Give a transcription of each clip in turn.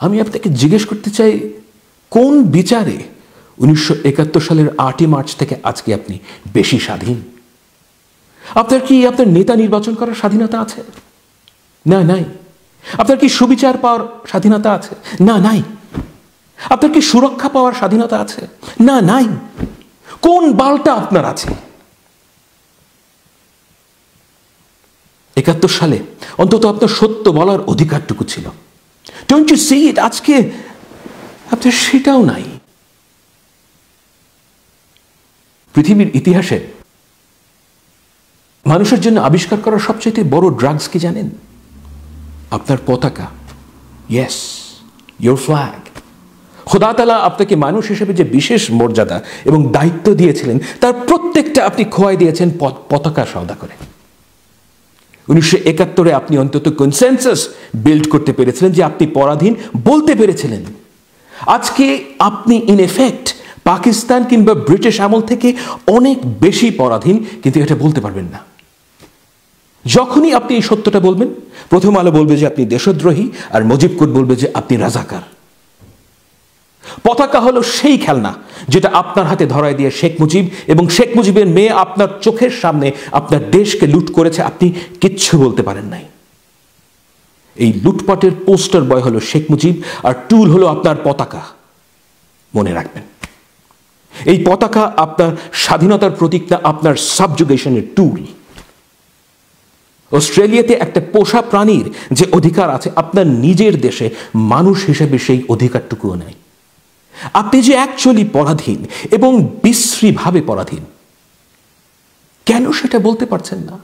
আমি আপনাকে জিজ্ঞেস করতে চাই, কোন বিচারে 1971 সালের 8ই মার্চ থেকে আজকে আপনি বেশি স্বাধীন? আপনার কি আপনার নেতা নির্বাচন করার স্বাধীনতা আছে? না, নাই। আপনার কি সুবিচার পাওয়ার স্বাধীনতা আছে? না, নাই। আপনার কি সুরক্ষা পাওয়ার স্বাধীনতা আছে? না, নাই। কোন বালটা আপনার আছে? 71 সালে অন্তত আপনার সত্য বলার অধিকারটুকু ছিল। ডোন্ট ইউ সি ইট? আজকে আপনার সেটাও নাই। পৃথিবীর ইতিহাসে মানুষের জন্য আবিষ্কার করা সবচেয়ে বড় ড্রাগস কি জানেন? আপনার পতাকা। Yes, your flag. খোদা তাআলা আপনাকে মানুষ হিসেবে যে বিশেষ মর্যাদা এবং দায়িত্ব দিয়েছিলেন, তার প্রত্যেকটা আপনি খোয়াই দিয়েছেন পতাকা সওদা করে। 1971 আপনি অন্তত কনসেনসাস বিল্ড করতে পেরেছিলেন, যে আপনি পরাধীন বলতে পেরেছিলেন। আজকে আপনি ইন এফেক্ট পাকিস্তান কিংবা ব্রিটিশ আমল থেকে অনেক বেশি পরাধীন, কিন্তু এটা বলতে পারবেন না। যখনই আপনি এই সত্যটা বলবেন, প্রথম আলো বলবে যে আপনি দেশদ্রোহী, আর মুজিব কোড বলবে যে আপনি রাজাকার। পতাকা হলো সেই খেলনা যেটা আপনার হাতে ধরায় দিয়ে শেখ মুজিব এবং শেখ মুজিবের মেয়ে আপনার চোখের সামনে আপনার দেশকে লুট করেছে, আপনি কিচ্ছু বলতে পারেন নাই। এই লুটপাটের পোস্টার বয় হলো শেখ মুজিব, আর টুল হলো আপনার পতাকা। মনে রাখবেন, এই পতাকা আপনার স্বাধীনতার প্রতীক না, আপনার সাবজুগেশনের টুল। অস্ট্রেলিয়াতে একটা পোষা প্রাণীর যে অধিকার আছে, আপনার নিজের দেশে মানুষ হিসেবে সেই অধিকারটুকুও নাই। আপনি যে অ্যাকচুয়ালি পরাধীন এবং বিশ্রীভাবে পরাধীন, কেন সেটা বলতে পারছেন না?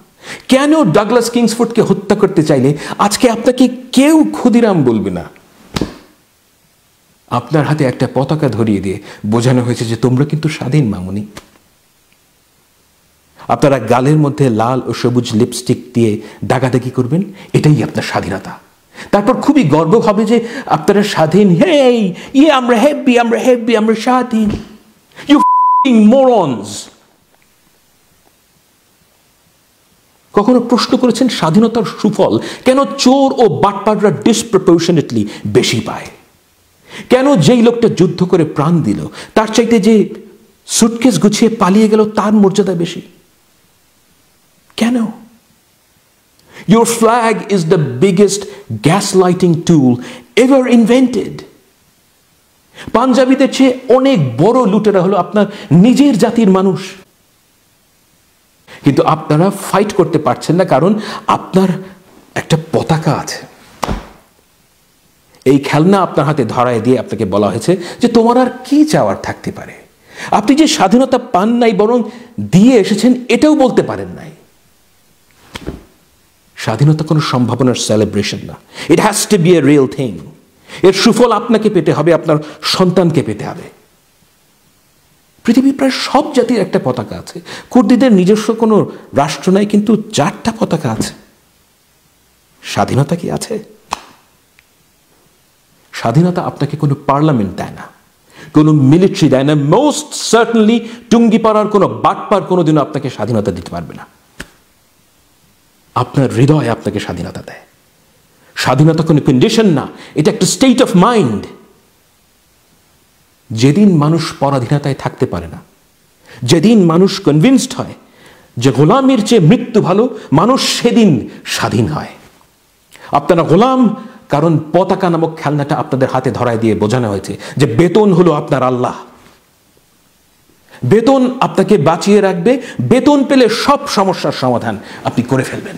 কেন ডাগলাস কিংসফোর্ডকে হত্যা করতে চাইলে আজকে আপনাকে কেউ ক্ষুদিরাম বলবে না? আপনার হাতে একটা পতাকা ধরিয়ে দিয়ে বোঝানো হয়েছে যে তোমরা কিন্তু স্বাধীন মামুনি। আপনারা গালের মধ্যে লাল ও সবুজ লিপস্টিক দিয়ে দাগাদাগি করবেন, এটাই আপনার স্বাধীনতা। তারপর খুবই গর্ব হবে যে আপনারা স্বাধীন। হেই, আমরা হ্যাপি, আমরা হ্যাপি, আমরা স্বাধীন। You fucking morons. কখনো প্রশ্ন করেছেন স্বাধীনতার সুফল কেন চোর ও বাটপাররা ডিসপ্রপোর্শনেটলি বেশি পায়? কেন যেই লোকটা যুদ্ধ করে প্রাণ দিল, তার চাইতে যে সুটকেস গুছিয়ে পালিয়ে গেল, তার মর্যাদা বেশি? কেন? Your flag is the biggest gaslighting tool ever invented. পাঞ্জাবিদের চেয়ে অনেক বড় লুটেরা হলো আপনার নিজের জাতির মানুষ। কিন্তু আপনারা ফাইট করতে পারছেন না, কারণ আপনার একটা পতাকা আছে। এই খেলনা আপনার হাতে ধরায় দিয়ে আপনাকে বলা হয়েছে যে তোমার আর কি চাওয়ার থাকতে পারে। আপনি যে স্বাধীনতা পান নাই, বরং দিয়ে এসেছেন, এটাও বলতে পারেন নাই। স্বাধীনতা কোনো সম্ভাবনার সেলিব্রেশন না, it has to be a real thing. এর সুফল আপনাকে পেতে হবে, আপনার সন্তানকে পেতে হবে। পৃথিবীর প্রায় সব জাতির একটা পতাকা আছে। কুর্দিদের নিজস্ব কোনো রাষ্ট্র নাই, কিন্তু 4টা পতাকা আছে। স্বাধীনতা কি আছে? স্বাধীনতা আপনাকে কোনো পার্লামেন্ট দেয় না, কোনো মিলিটারি দেয় না। মোস্ট সার্টেনলি টুঙ্গিপাড়ার কোনো বাটপার কোনোদিনও আপনাকে স্বাধীনতা দিতে পারবে না। আপনার হৃদয় আপনাকে স্বাধীনতা দেয়। স্বাধীনতা কোনো কন্ডিশন না, এটা একটা স্টেট অফ মাইন্ড। যেদিন মানুষ পরাধীনতায় থাকতে পারে না, যেদিন মানুষ কনভিন্সড হয় যে গোলামির চেয়ে মৃত্যু ভালো, মানুষ সেদিন স্বাধীন হয়। আপনারা গোলাম কারণ পতাকা নামক খেলনাটা আপনাদের হাতে ধরায় দিয়ে বোঝানো হয়েছে যে বেতন হলো আপনার আল্লাহ। বেতন আপনাকে বাঁচিয়ে রাখবে, বেতন পেলে সব সমস্যার সমাধান আপনি করে ফেলবেন।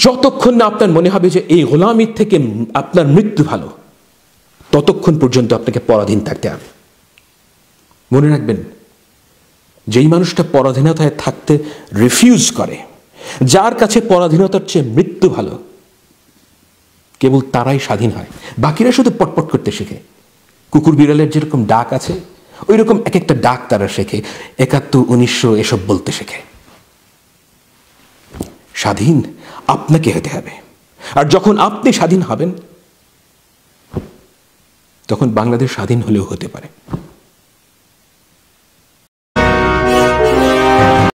যতক্ষণ না আপনার মনে হবে যে এই গোলামির থেকে আপনার মৃত্যু ভালো, ততক্ষণ পর্যন্ত আপনাকে পরাধীন থাকতে হবে। মনে রাখবেন, যেই মানুষটা পরাধীনতায় থাকতে রিফিউজ করে, যার কাছে পরাধীনতার চেয়ে মৃত্যু ভালো, কেবল তারাই স্বাধীন হয়। বাকিরা শুধু পটপট করতে শেখে। কুকুর বিড়ালের যেরকম ডাক আছে, ওই রকম এক একটা ডাক তারা শেখে। 71, 1900 এসব বলতে শেখে। স্বাধীন আপনাকে হতে হবে। আর যখন আপনি স্বাধীন হবেন, তখন বাংলাদেশ স্বাধীন হলেও হতে পারে।